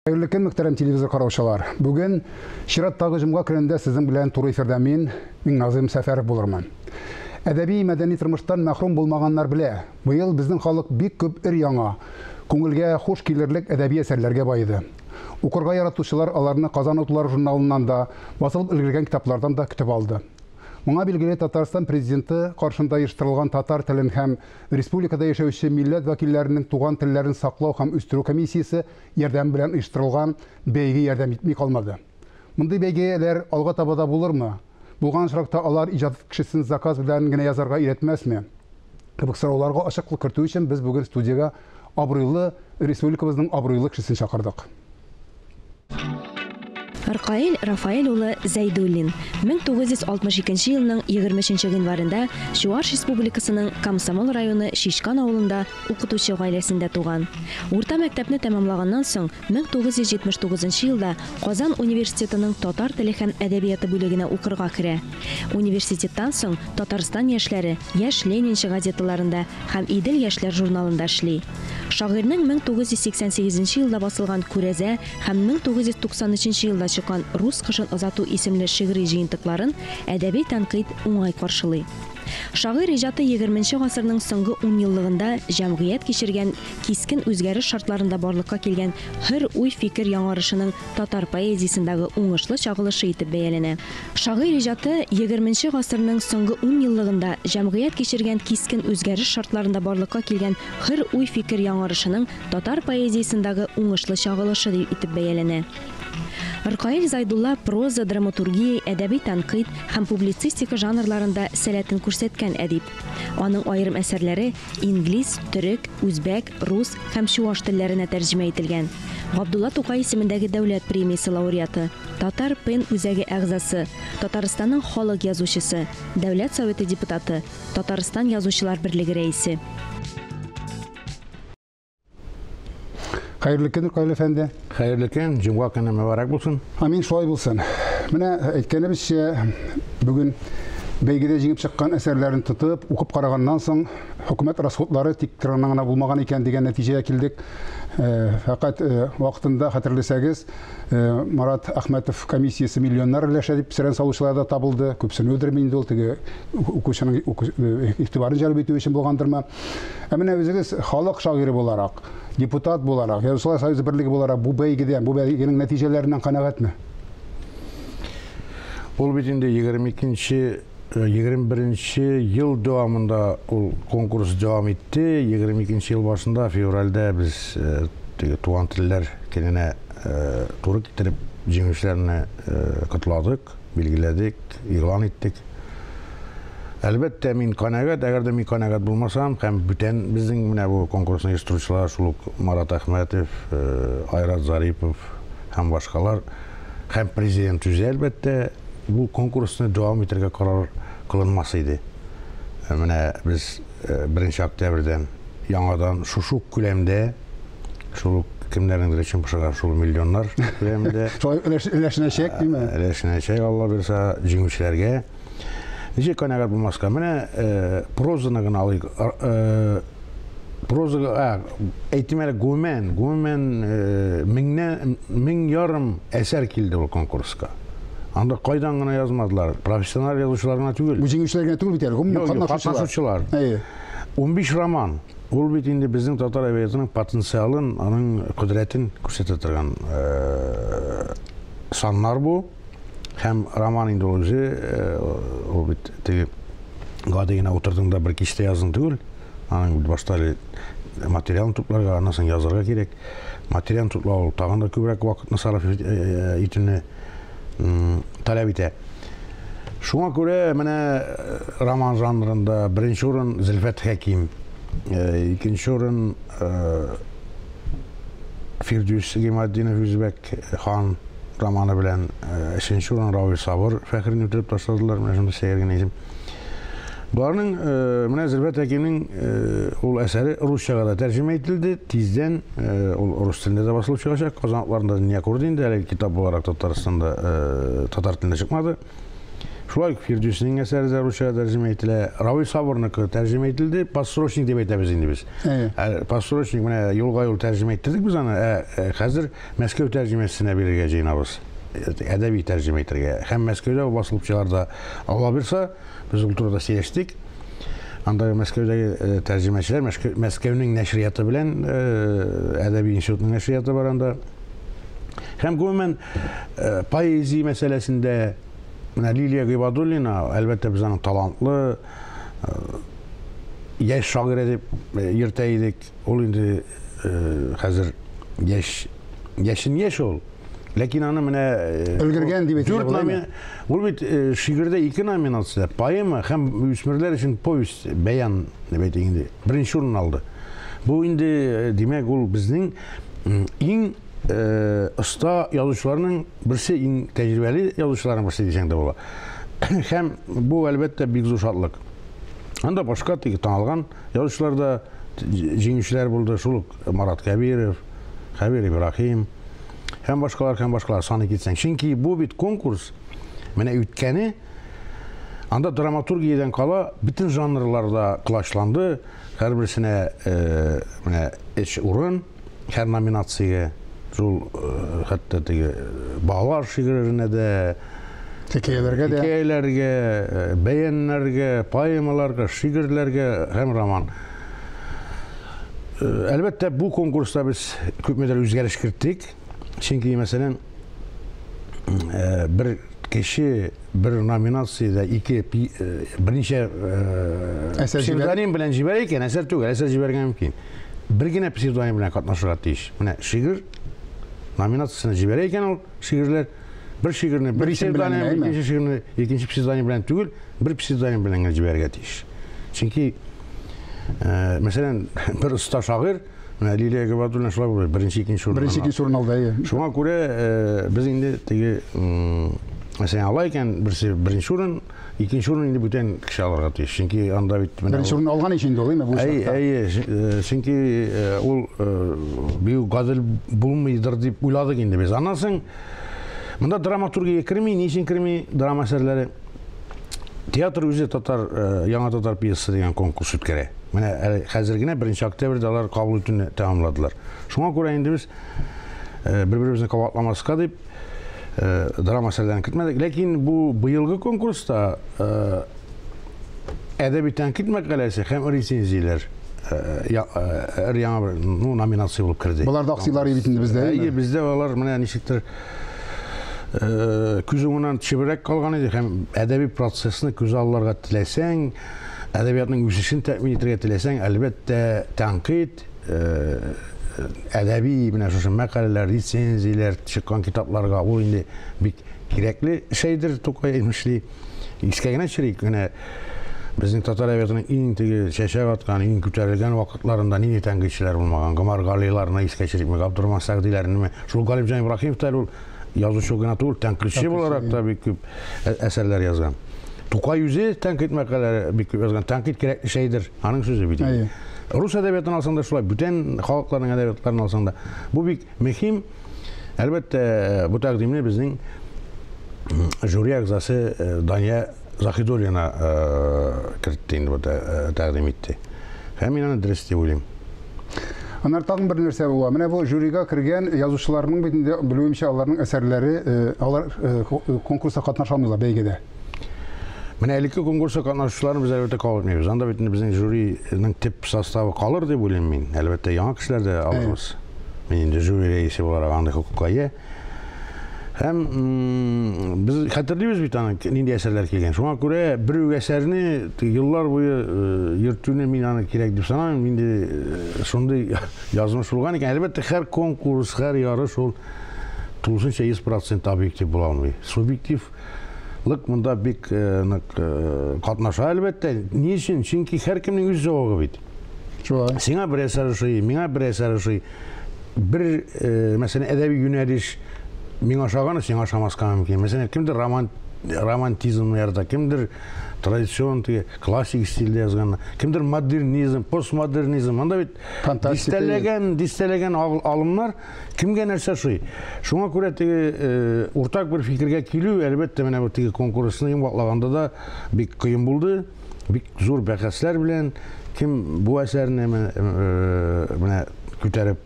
Hayırlı kün muhterem televizor караучылар. Бүген чираттагы җомга көнендә сезнең белән туры эфирдә мин Миңназым Сәфәров булырмын. Әдәби мәдәни тормыштан мәхрүм булмаганнар белә. Быел безнең халык бик күп ир-яңа, күңелгә хуш килерлек әдәби әсәрләргә байды. Укырга яратучылар аларны Казан утлары журналыннан да, басылып өлгергән китаплардан да көтеп алды. Моңа билгеле Татарстан президенты каршында оештырылган татар телен һәм республикада яшәүче милләт вәкилләренең туган телләрен саклау һәм үстерү комиссиясе ярдәм белән оештырылган бәйге ярдәм итми калмады. Мондый бәйгеләр алга таба да булырмы? Булган очракта алар иҗат кешесен заказ белән генә язарга өйрәтмәсме? Кебек сорауларга ачыклык кертү өчен без бүген студиягә абруйлы республикабызның абруйлы кешесен чакырдык. Ркаил Рафаэль улы Зәйдуллин 1962 елның 23 январында Чуаш Республикасының Комсомол районы Шишкан авылында укытучы гаиләсендә туган. Урта мәктәпне тәмамлаганнан соң 1979 елда Казан университетының татар теле һәм әдәбияты бүлегенә укырга керә. Университеттан соң Татарстан яшьләре Яшь Ленинче газеталарында һәм Идел яшьләр журналында эшли. Шагыйрьнең 1988 елда басылган Күрәзә һәм 1993 елда чыккан Рус кышын озату исемле шигъри җыентыкларын әдәби тәнкыйть уңай каршылый. Шагыйрь иҗаты 20 гасырның соңгы 10 еллыгында җәмгыять кичергән кискен үзгәреш шартларында барлыкка килгән хөр уй-фикер яңарышының татар поэзиясендәге уңышлы чагылышы итеп бәяләнә. Шагыйрь иҗаты 20 гасырның соңгы 10 еллыгында җәмгыять кичергән кискен үзгәреш шартларында барлыкка килгән хөр уй-фикер яңарышының татар поэзиясендәге уңышлы чагылышы итеп бәяләнә. Ркаил Зайдулла проза, драматургия, әдәби тәнкыйть һәм публицистика жанрларында сәләтен күрсәткән әдип. Аның аерым әсәрләре инглиз, төрек, үзбәк, рус һәм чуаш телләренә тәрҗемә ителгән. Габдулла Тукай исемендәге дәүләт премиясе лауреаты, Татар ПЕН үзәге әгъзасы, Татарстанның халык язучысы, Дәүләт советы депутаты, Татарстан язучылар берлеге рәисе. Hayırlı kün Rkаил әфәнде. Hayırlı kün, җомга көне мөбарәк булсын. Амин, шулай булсын. Менә әйткәнебезчә, бүген бәйгедә җиңеп чыккан әсәрләрен тотып, укып караганнан соң, хөкүмәт расходлары тик краннан гына булмаган икән дигән нәтиҗәгә килдек. Фақат вакытында хәтерләсәгез, Марат Әхмәтов комиссиясе миллионнар өләшә дип сөрән салучылар да табылды. Күпсен өдерми инде ул теге укучының игътибарын җәлеп итү өчен булгандырмы? Ә менә үзегез халык шагыйре буларак, депутат буларак, Язучылар союзы берлеге буларак бу бәйгенең нәтиҗәләреннән канәгатьме? Ул бит инде 21 ел дәвамында ул конкурс дәвам итте. 22 ел башында февральдә без туган телләр көненә туры китереп җиңүчеләрне котладык, билгеләдек, игълан иттек. Әлбәттә мин канәгать, әгәр дә мин канәгать булмасам, һәм бүтән безнең менә бу конкурсны оештыручылар, шул Марат Әхмәтов, Айрат Зарипов һәм башкалар, һәм президент үзе әлбәттә бу конкурсны дәвам итәргә карар кылынмас иде. Менә без 1 октябрьдән яңадан шушы күләмдә, шул кемнәрнеңдер өчен пошыгар шул миллионнар күләмдә. Шулай өләшенәчәк, диме? Өләшенәчәк, Алла бирсә, җиңүчеләргә. Ничек канәгать булмаска? Менә прозаны гына алыйк. Прозага әйтмәле гомумән мең ярым әсәр килде ул конкурска. Анда кайдан гына язмадылар. Профессиональ язучылар гына түгел. Бу җиңүчеләргә түгел бит әле, гомумән катнашучылар. 15 роман. Ул бит инде безнең татар әдәбиятының потенциалын, аның кудрәтен күрсәтә торган саннар бу. Һәм роман инде ул бит теге гадигенә утырдыңда бер кичтә яздың түгел. Аның башта материалын тупларга, аннан соң язарга кирәк. Материалын туплау тагын да күбрәк вакытны сарыф итүне таләп итә. Шуңа күрә менә роман жанрында беренче урын Зөлфәт Хәким, икенче урын Фирдүс Гыймаддинов Үзбәк хан романы белән, өченче урын Равил Сабыр фәхрен үтеп ташладылар, менә шунда сәйгән исем. Буларның менә Зөлфәт Хәкимнең ул әсәре русчага да тәрҗемә ителде, тиздән ул рус телендә дә басылып чыгачак. Казан утларында дөнья күрде инде, әле китап буларак Татарстанда татар телендә чыкмады. Şulay Firdevsi'nin eseri de Rusça'ya tercüme ettiler. Ravi Sabur'nunki tercüme edildi. Pastorочник deb aytamiz endi biz. Pastorочник mine yolga yol tercüme ettirdik biz onu. Hazır Moskva tercümesine belirleyeceğiz. Edebi tercüme ettirge. Hem Moskvada basılıpçılarda ala birse biz ultrada seyleştik. Anda Moskvadagi tercümeçiler Moskvaning nashriyati bilan Edebi institutining nashriyati var anda. Hem umuman poeziya meselesinde Liliya Gıbadullina elbette bizden talantlı yaş şair edip yırtaydık. Ol indi hazır yaşın yaş ol. Lakin ana mene Ölgürgen diye dört bu bit şiirde iki nominatsiya. Poema hem üsmürler için povest beyan ne indi. Birinci orun aldı. Bu indi demek ol bizning en usta yazıcılarının birisi, en tecrübeli yazıcıların birisi diyeceksin de ola. Hem bu elbette bir zor şartlık. Anda başka tanılgan yazıcılarda jingişler buldu. Şuluk Marat Kabirov, Habir İbrahim. Hem başkalar sanı gitsen. Çünkü bu bir konkurs. Mene ütkeni anda dramaturgiyadan kala bütün janrlarda kılaşlandı. Her birisine urun, her nominasyaya hatta bağlar şiirlerine de hikayelerge, beyenlerge, poemalarga, şiirlerge hem roman. Elbette bu konkursta biz köpmeder özgeriş kirittik. Çünkü mesela bir kişi bir nominasyada birinci psevdonim bilen jibereyken eser tügel, eser jibergen mümkün. Bir yine psevdonim bilen katnaşırlar deyiş. Şiir nominasyasına jibereyken o şiirler bir şiirini bir psevdonim, ikinci şiirini ikinci psevdonim bilen tügel, bir psevdonim bilen jibergen deyiş. Çünkü mesela bir usta şair Liliya Gıbadullina şulay bulur. Birinci, ikinci sorun aldı. Şuna göre biz indi mesela alayken birinci sorun, ikinci sorun indi bütün kişi alarga tüyüş. Çünkü anda birinci sorun algan için de olayım mı bu şartta? Çünkü o bir gadil bulmayıdır deyip uyladık indi biz. Anlasın, bunda dramaturgiya kirmeyi, niçin kirmeyi drama eserleri? Tiyatr özü Tatar, Yana Tatar piyesi degan konkurs ötkere. Mene hazırgine 1 oktyabr alar kabul etini tamamladılar. Şuna göre indi biz bir-birimizin kavatlamasıqa deyip drama eserlerini kitmedik. Lakin bu yılgı konkursta edebi tenkit makalesi hem resenziyalar yana bir nominasiya bulup kirdi. Bunlar da aksiyaları bitindi bizde değil mi? Bizde olar mene nişiktir küzüğünden çevirek kalgan idi. Hem edebi prosesini küzü allarga tilesen, edebiyatın üsüşünü təmin etirge tilesen, elbette tenkit, edebi makaleler, resenziyalar, çıkan kitaplarga o indi bir gerekli şeydir. Tokay etmişli. İskegine çirik. Bizning Tatar edebiyatının en çeşev atkan, en kütürilgen vakitlarında nini tenkitçiler bulmagan, Gımar Galilarına iske çirikmek, Abdurrahman Sağdilerini, şul Galipcan İbrahim'ler yazıcı okunatı tenkitçi olarak da bir küp eserler yazgan. Tokay yüzü tenkit makaleleri bir küp yazgan. Tenkit gerekli şeydir. Hanın sözü bildiğin. Rus edebiyatını alsan da şulay, bütün halkların edebiyatlarını alsan da bu bir mühim. Elbette bu takdimini bizning jüri agzası Danya Zahidolyana kirittiğinde bu takdim etti. Hem inanı dürüst diye olayım. Onlar tağın bir nerse bu. Mene bu jüriga kirgen yazıcılarının bitinde bilmemçe onların eserleri onlar konkursa katnaşamıyorlar beygede. Mene eliki konkursa katnaşıcılarını biz elbette kabul etmiyoruz. Anda bitinde bizim jürinin tip sastavı kalır diye olayım ben. Elbette yana kişiler de alırız. Benim de jüri reisi olarak andık hukukayı. Hem biz hatırlıyoruz bir tane nindi eserler kelgen. Şuna göre bir eserini yıllar boyu yırtığını minanı gerek deyip sanayım. Şimdi sonunda yazmış olgan iken elbette her konkurs, her yarış ol tulusunca 100% objektif bulamıyor. Subjektiflik bunda bir katnaşa elbette. Niçin? Çünkü her kimin yüz cevabı bit. Sana bir eser şey, mina bir eser şey. Bir mesela edebi yöneliş min aşağına sen aşamazkan mümkün. Mesela kimdir романтизм ярата, кимдир традицион классик стилде жазган, кимдир модернизм, постмодернизм, анда бит дистелеген алымнар кимге нерсе шуй. Шуңа күрә уртак бер фикергә килү, әлбәттә, менә бу конкурсны йомгаклаганда да бик кыен булды, бик зур бәхәсләр белән ким бу әсәрне менә күтәреп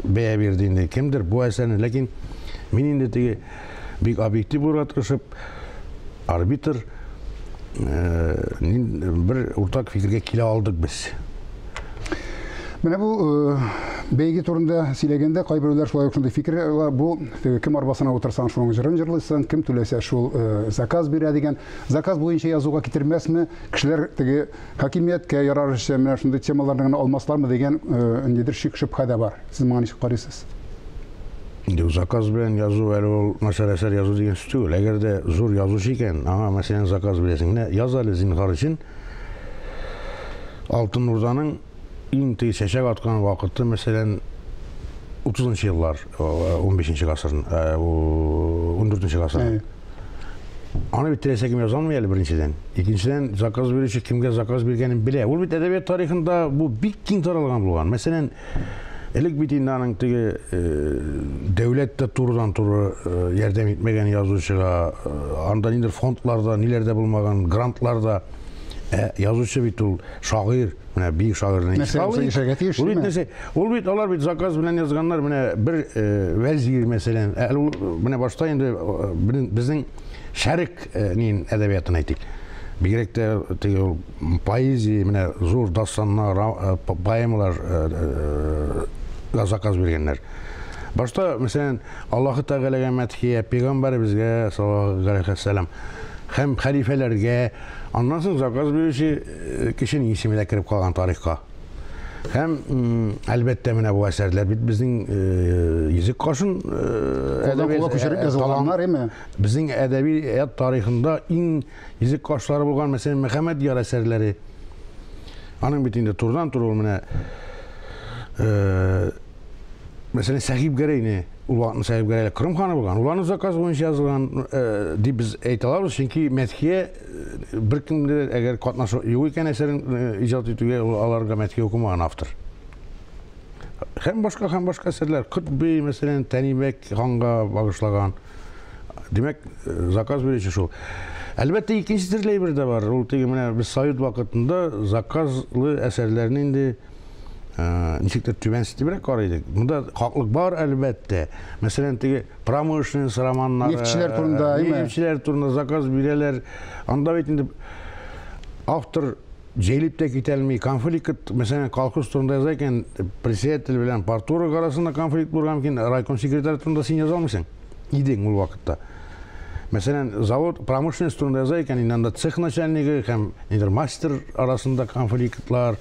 бәя бирде инде, кимдир бу әсәрне, ләкин мин инде бик объектив булырга тырышып, арбитр bir ortak fikirge kile aldık biz. Менә бу бәйге турында сөйләгәндә кайберләр шулай ук шундый фикер бу кем арбасына утырсаң шуның җырын җырлыйсың, кем түләсә шул заказ бирә дигән. Заказ буенча язуга китермәсме? Кешеләр хакимияткә ярарча менә шундый темаларны гына алмаслармы дигән ниндидер шик-шөбһә дә бар. Сез моңа ничек карыйсыз? Заказ белән язу әле ул начар әсәр язу дигән сүз түгел. Әгәр дә зур язучы икән, аңа мәсәлән заказ бирәсең, яз әле зинһар өчен. Алтын Урданың иң чәчәк аткан вакыты мәсәлән 30-нчы еллар, 15-нче гасырның, 14-нче гасырның. Аны бит теләсә кем яза алмый әле беренчедән. Икенчедән заказ бирүче кемгә заказ биргәнен белә. Ул бит әдәбият тарихында бу бик киң таралган булган. Мәсәлән, элек бит инде аның дәүләт тә турыдан-туры ярдәм итмәгән язучыга, анда ниндидер фондларда, ниләрдә булмаган грантларда язучы бит ул шагыйрь, менә бик шагыйрьне ул бит алар бит заказ белән язганнар, менә бер вәзир мәсәлән, менә башта инде безнең шәрик әдәбиятын әйтик. Бигрәк тә поэзия, менә зур дастаннар, поэмалар заказ биргәннәр. Башта мәсәлән Аллаһы Тәгаләгә мәдхия, пәйгамбәребезгә саллаллаһу алейһи ва сәллям һәм хәлифәләргә, аннан соң заказ бирүче кешенең исеме дә кирип калган тарихка. Һәм әлбәттә менә бу әсәрләр бит безнең язык кашын безнең әдәбият тарихында иң язык кашлары булган мәсәлән Мөхәммәд яр әсәрләре. Аның бит инде турыдан-туры менә мәсәлән Сәхиб Гәрәйне, ул вакытның Сәхиб Гәрәйле Кырым ханы булган. Уларның заказ буенча язылган дип без әйтә алабыз, чөнки мәдхия беркемдә әгәр катнашу юк икән әсәрен иҗат итүгә, аларга мәдхия укымаган автор. Һәм башка әсәрләр, Котбый мәсәлән Тәнибәк ханга багышлаган. Димәк, заказ бирүче шул. Әлбәттә икенче төрле бер дә бар. Ул менә без Совет вакытында заказлы әсәрләрне инде ничектер түбәнсетебрәк карыйдык. Монда хаклык бар әлбәттә. Мәсәлән, промышленность романнары, нефтчеләр турында заказ бирәләр. Анда бит инде автор җәйлеп тә китә алмый, конфликт, мәсәлән, колхоз турында яза икән, председатель белән парторг арасында конфликт булган икән, райком секретаре турында син яза алмыйсың. Идең ул вакытта. Мәсәлән, завод, промышленность турында яза икән, инде цех начальнигы һәм мастер арасында конфликтлар,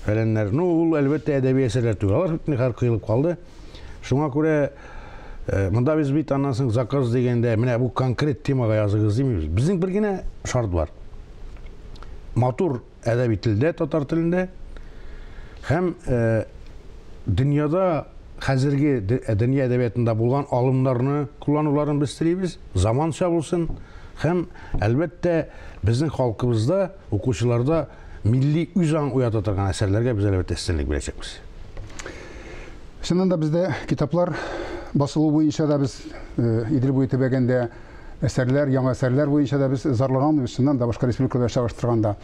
фәләннәр. Ул әлбәттә әдәби әсәрләр түгел, алар һәр кыйлып калды. Шуңа күрә монда без бит аннан соң заказ дигәндә менә бу конкрет темага языгыз димибез. Безнең бер генә шарт бар. Матур әдәби телдә, татар телендә һәм дөньяда хәзерге дөнья әдәбиятында булган алымнарны куллануларын без телибез, заманча булсын һәм әлбәттә безнең халкыбызда, укучыларда milli үзаң уята торган әсәрләргә без әлбәттә өстенлек бирәчәкбез. Шуннан да бездә китаплар басылу буенча да без Идел буе төбәгендә әсәрләр, яңа әсәрләр буенча да без зарлаганбыз. Шуннан да башка республикаларда чагыштырганда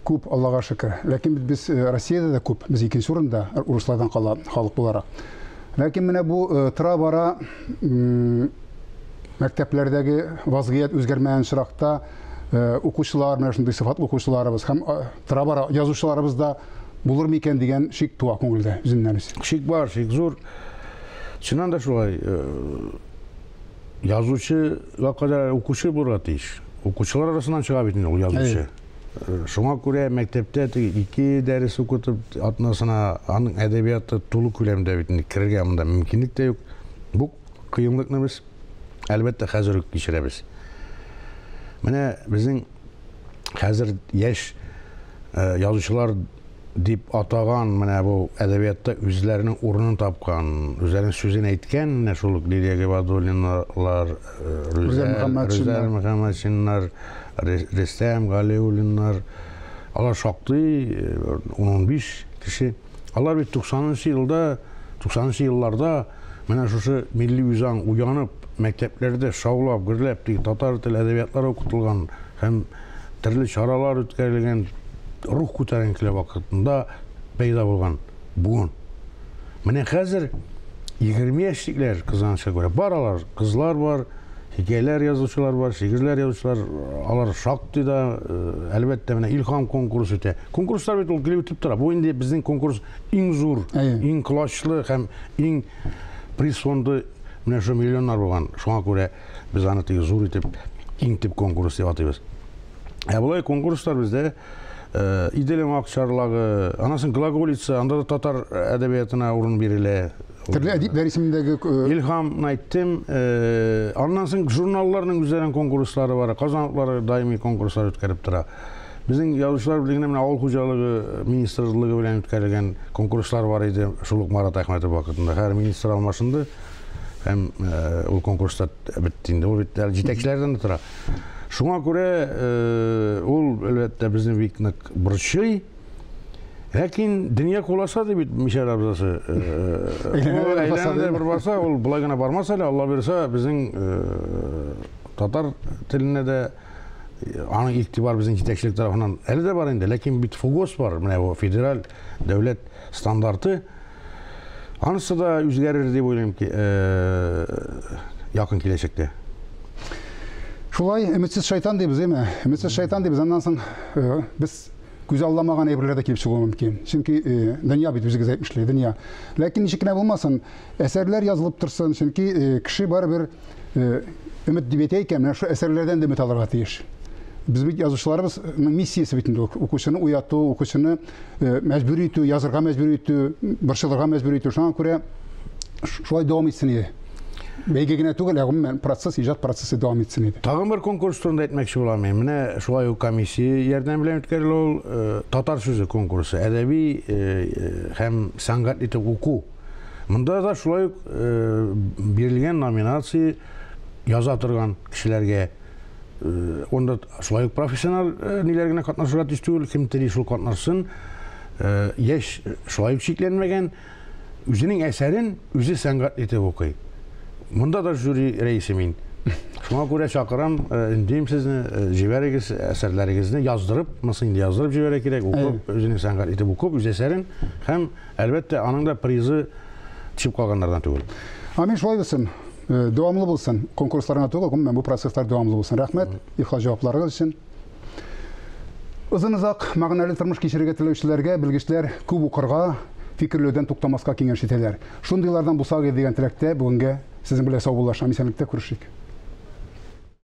күп, Аллага шөкер. Ләкин без Россиядә дә күп, без икенче урында урыслардан кала халык буларак. Ләкин менә бу тора-бара мәктәпләрдәге вазгыять үзгәрмәгән чиракта укучылар, менә шундый сыйфатлы укучыларыбыз һәм тора-бара язучыларыбыз да булыр микән дигән шик туа күңелдә үзеннән үзе. Шик бар, шик зур. Чыннан да шулай. Язучыга кадәр укучы булырга тиеш. Укучылар арасыннан чыга бит инде ул язучы. Шуңа күрә мәктәптә ике дәрес укытып, атнасына аның әдәбияты тулы күләмдә бит кирергә монда мөмкинлек тә юк. Бу кыенлыкны без әлбәттә хәзер үк кичерәбез. Менә безнең хәзер яшь язучылар дип атаган менә бу әдәбиятта үзләренең урынын тапкан, үзләренең сүзен әйткән менә шул Лилия Габадуллиналар, Рүзәл Мөхәммәтшиннар, Рөстәм Галиуллиннар, алар шактый 10-15 кеше. Алар бит 90-нчы елларда менә шушы милли үзаң уянып, мәктәпләрдә шаулап, гөрләп, татар тел әдәбиятлары укытылган һәм төрле чаралар үткәрелгән рух күтәренкеле вакытында пәйда булган буын. Менә хәзер 20 яшьлектәр кызганычка күрә баралар, кызлар бар, хикәяләр язучылар бар, шигырьләр язучылар, алар шактый да әлбәттә менә илһам конкурсы үтә. Конкурслар бит ул килеп үтеп тора. Бу инде безнең конкурс иң зур, иң класслы һәм иң приз фонды менә шу миллионнар булган. Шуңа күрә без аны тик зур итеп, иң тип конкурс дип атыйбыз. Булай конкурслар бездә иделем акчарлыгы, анасын глаголица, анда да татар әдәбиятына урын бирелә. Төрле әдипләр исемендәге İlham әйттем. Аннан соң журналларның үзләренең конкурслары бар, казанлыклары даими конкурслар үткәреп тора. Безнең язучылар берлегенә менә авыл хуҗалыгы министрлыгы белән үткәрелгән конкурслар бар иде. Шул Марат Әхмәтов вакытында һәр министр алмашынды һәм ул конкурста бетте инде. Ул бит җитәкчеләрдән тора. Шуңа күрә ул әлбәттә безнең бик нык борчый. Ләкин дөнья куласа дип бит Мишәр абзасы. Әйләнәдә бер барса, ул булай гына бармаса әле, Алла бирсә, безнең татар теленә дә аның игътибар безнең җитәкчелек тарафыннан әле дә бар инде. Ләкин бит ФОГОС бар, менә бу федераль дәүләт стандарты. Анысы да үзгәрер дип уйлыйм ки, якын киләчәктә. Шулай өметсез шайтан дибез, әйме? Өметсез шайтан дибез. Аннан соң без күз алламаган әйберләр дә килеп чыгуы мөмкин. Чөнки дөнья бит үзегез әйтмешле, дөнья. Ләкин ничек кенә булмасын, әсәрләр язылып торсын, чөнки кеше барыбер өмет дип әйтә икән, менә шу әсәрләрдән дә өмет алырга тиеш. Без бит язучыларыбызның миссиясе бит инде укучыны уяту, укучыны мәҗбүр итү, язырга мәҗбүр итү, борчылырга мәҗбүр итү. Шуңа күрә шулай дәвам итсен иде. Бәйге генә түгел, ягъмән процесс, иҗат процессы дәвам итсен иде. Тагын бер конкурс турында әйтмәкче булам. Менә шулай ук комиссия ярдәм белән үткәрелә ул татар сүзе конкурсы, әдәби һәм сәнгать итеп уку. Монда да шулай ук бирелгән номинация яза торган кешеләргә, онда шулай ук профессионал ниләр генә катнашырга тиеш түгел, кем тели шул катнашсын. Яшь шулай ук шикләнмәгән, үзенең әсәрен үзе сәнгать итеп укый. Монда да жюри рәисе мин. Шуңа күрә чакырам, индем сезне җибәрегез әсәрләрегезне яздырып, мосын инде яздырып җибәрә кирәк, укып, үзенең сәнгать итеп укып, үз әсәрен һәм әлбәттә аның да призы төшеп калганнардан түгел. Амин, шулай булсын. Дәвамлы булсын. Конкурсларына түгел, гомумән бу процесслар дәвамлы булсын. Рәхмәт, ихлас җавапларыгыз өчен. Озын-озак мәгънәле тормыш кичерергә теләүчеләргә белгечләр күп укырга, фикерләүдән туктамаска киңәш итәләр. Шундыйлардан булсагыз дигән теләктә бүгенгә сезнең белән сау булышам, исәнлектә күрешик.